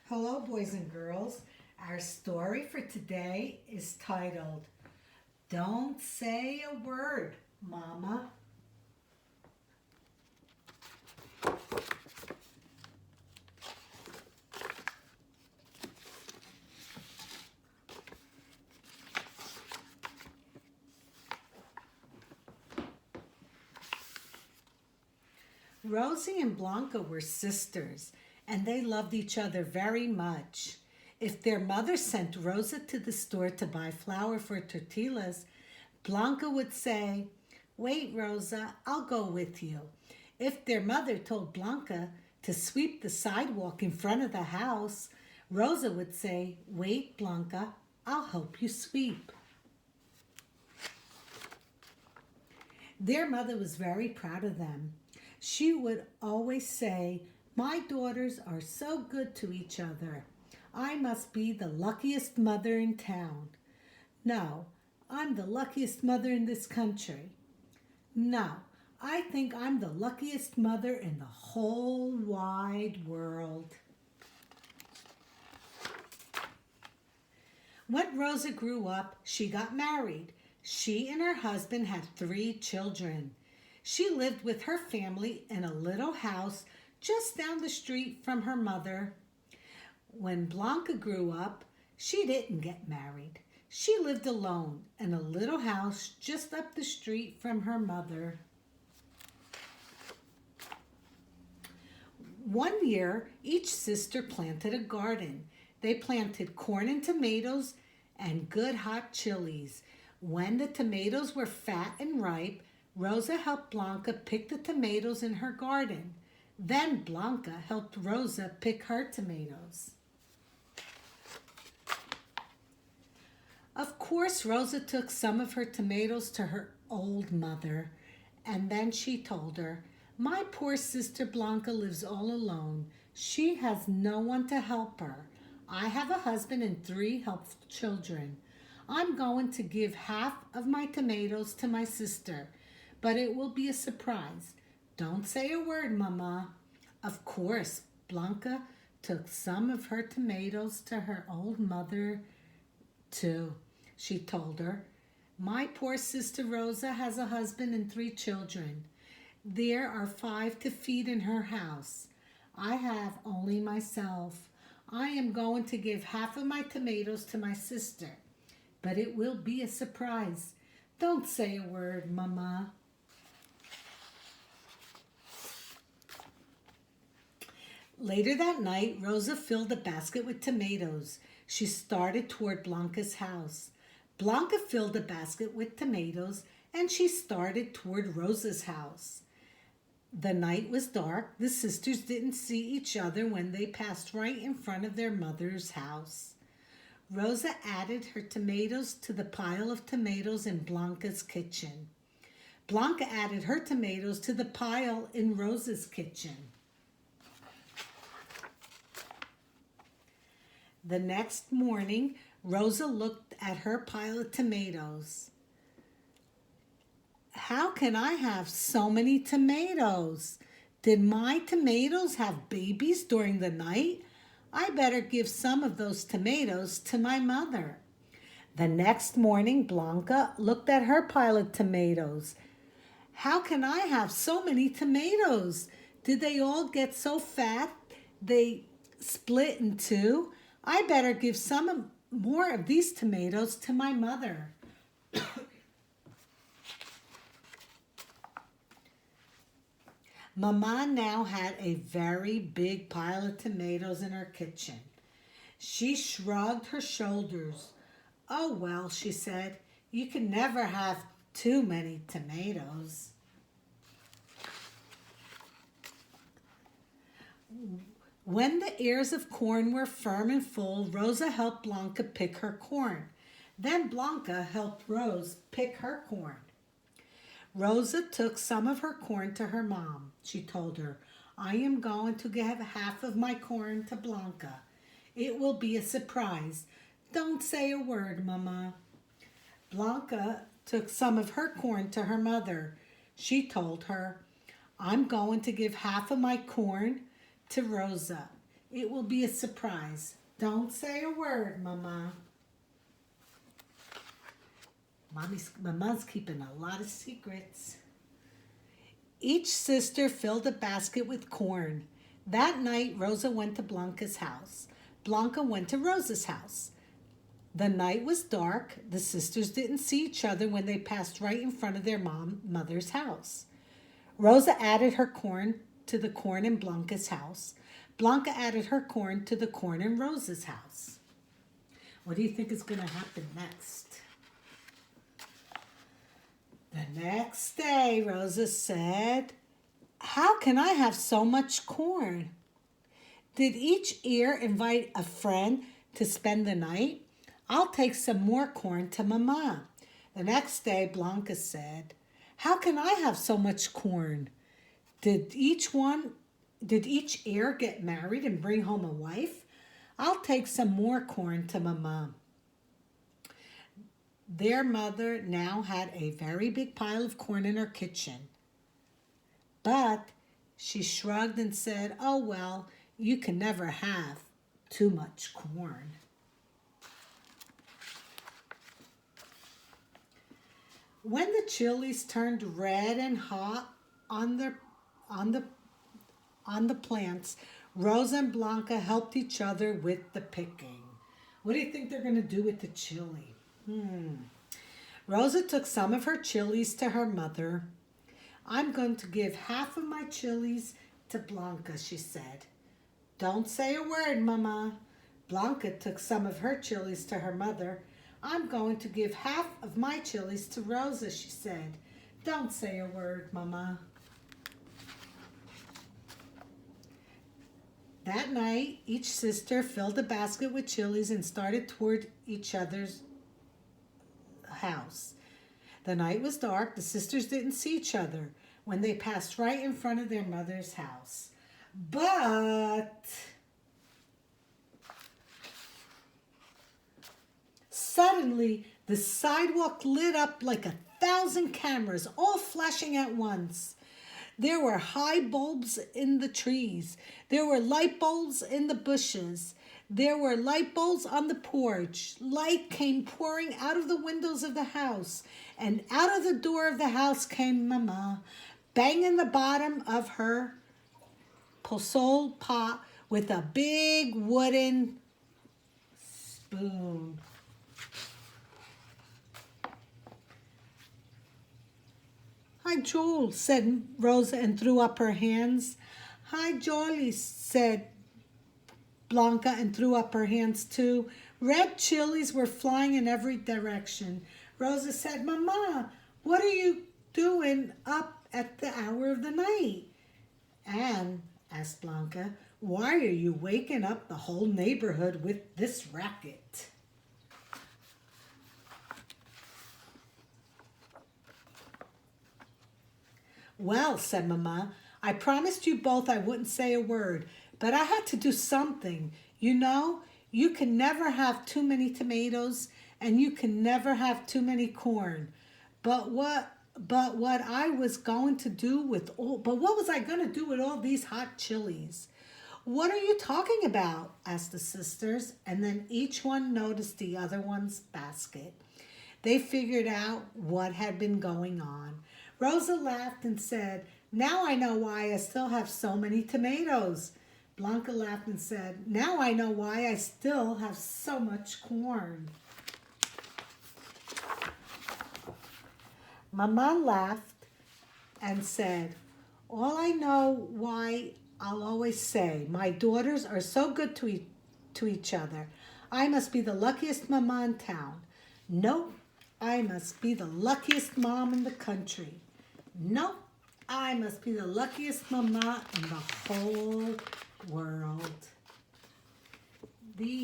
Hello, boys and girls. Our story for today is titled, Don't Say a Word, Mama. Rosie and Blanca were sisters, and they loved each other very much. If their mother sent Rosa to the store to buy flour for tortillas, Blanca would say, Wait, Rosa, I'll go with you. If their mother told Blanca to sweep the sidewalk in front of the house, Rosa would say, Wait, Blanca, I'll help you sweep. Their mother was very proud of them. She would always say, My daughters are so good to each other. I must be the luckiest mother in town. No, I'm the luckiest mother in this country. No, I think I'm the luckiest mother in the whole wide world. When Rosa grew up, she got married. She and her husband had 3 children. She lived with her family in a little house just down the street from her mother. When Blanca grew up, she didn't get married. She lived alone in a little house just up the street from her mother. One year, each sister planted a garden. They planted corn and tomatoes and good hot chilies. When the tomatoes were fat and ripe, Rosa helped Blanca pick the tomatoes in her garden. Then Blanca helped Rosa pick her tomatoes. Of course, Rosa took some of her tomatoes to her old mother, and then she told her, My poor sister Blanca lives all alone. She has no one to help her. I have a husband and 3 helpful children. I'm going to give half of my tomatoes to my sister, but it will be a surprise. Don't say a word, Mama. Of course, Blanca took some of her tomatoes to her old mother, too. She told her, My poor sister Rosa has a husband and 3 children. There are 5 to feed in her house. I have only myself. I am going to give half of my tomatoes to my sister, but it will be a surprise. Don't say a word, Mama. Later that night, Rosa filled a basket with tomatoes. She started toward Blanca's house. Blanca filled a basket with tomatoes, and she started toward Rosa's house. The night was dark. The sisters didn't see each other when they passed right in front of their mother's house. Rosa added her tomatoes to the pile of tomatoes in Blanca's kitchen. Blanca added her tomatoes to the pile in Rosa's kitchen. The next morning, Rosa looked at her pile of tomatoes. How can I have so many tomatoes? Did my tomatoes have babies during the night? I better give some of those tomatoes to my mother. The next morning, Blanca looked at her pile of tomatoes. How can I have so many tomatoes? Did they all get so fat they split in 2? I better give some more of these tomatoes to my mother. Mama now had a very big pile of tomatoes in her kitchen. She shrugged her shoulders. Oh, well, she said, you can never have too many tomatoes. When the ears of corn were firm and full, Rosa helped Blanca pick her corn. Then Blanca helped Rose pick her corn. Rosa took some of her corn to her mom. She told her, I am going to give half of my corn to Blanca. It will be a surprise. Don't say a word, Mama. Blanca took some of her corn to her mother. She told her, I'm going to give half of my corn to Rosa. It will be a surprise. Don't say a word, Mama. Mama's keeping a lot of secrets. Each sister filled a basket with corn. That night, Rosa went to Blanca's house. Blanca went to Rosa's house. The night was dark. The sisters didn't see each other when they passed right in front of their mother's house. Rosa added her corn to the corn in Blanca's house. Blanca added her corn to the corn in Rosa's house. What do you think is going to happen next? The next day, Rosa said, "How can I have so much corn? Did each ear invite a friend to spend the night? I'll take some more corn to Mama." The next day, Blanca said, "How can I have so much corn? Did each ear get married and bring home a wife? I'll take some more corn to Mama." Their mother now had a very big pile of corn in her kitchen. But she shrugged and said, "Oh, well, you can never have too much corn." When the chilies turned red and hot on the plants, Rosa and Blanca helped each other with the picking. What do you think they're going to do with the chili? Rosa took some of her chilies to her mother. "I'm going to give half of my chilies to Blanca," she said. "Don't say a word, Mama." Blanca took some of her chilies to her mother. "I'm going to give half of my chilies to Rosa," she said. "Don't say a word, Mama." That night, each sister filled a basket with chilies and started toward each other's house. The night was dark. The sisters didn't see each other when they passed right in front of their mother's house. But suddenly, the sidewalk lit up like 1,000 cameras, all flashing at once. There were high bulbs in the trees. There were light bulbs in the bushes. There were light bulbs on the porch. Light came pouring out of the windows of the house. And out of the door of the house came Mama, banging the bottom of her pozole pot with a big wooden spoon. "Hi, Joel," said Rosa and threw up her hands. "Hi, Jolly," said Blanca and threw up her hands too. Red chilies were flying in every direction. Rosa said, "Mama, what are you doing up at the hour of the night?" "And," asked Blanca, "why are you waking up the whole neighborhood with this racket?" "Well," said Mama, "I promised you both I wouldn't say a word, but I had to do something. You know, you can never have too many tomatoes, and you can never have too many corn. But what I was going to do with what was I going to do with all these hot chilies?" "What are you talking about?" asked the sisters, and then each one noticed the other one's basket. They figured out what had been going on. Rosa laughed and said, "Now I know why I still have so many tomatoes." Blanca laughed and said, "Now I know why I still have so much corn." Mama laughed and said, "All I know why I'll always say, my daughters are so good to each other. I must be the luckiest mama in town. Nope, I must be the luckiest mom in the country. Nope, I must be the luckiest mama in the whole world." The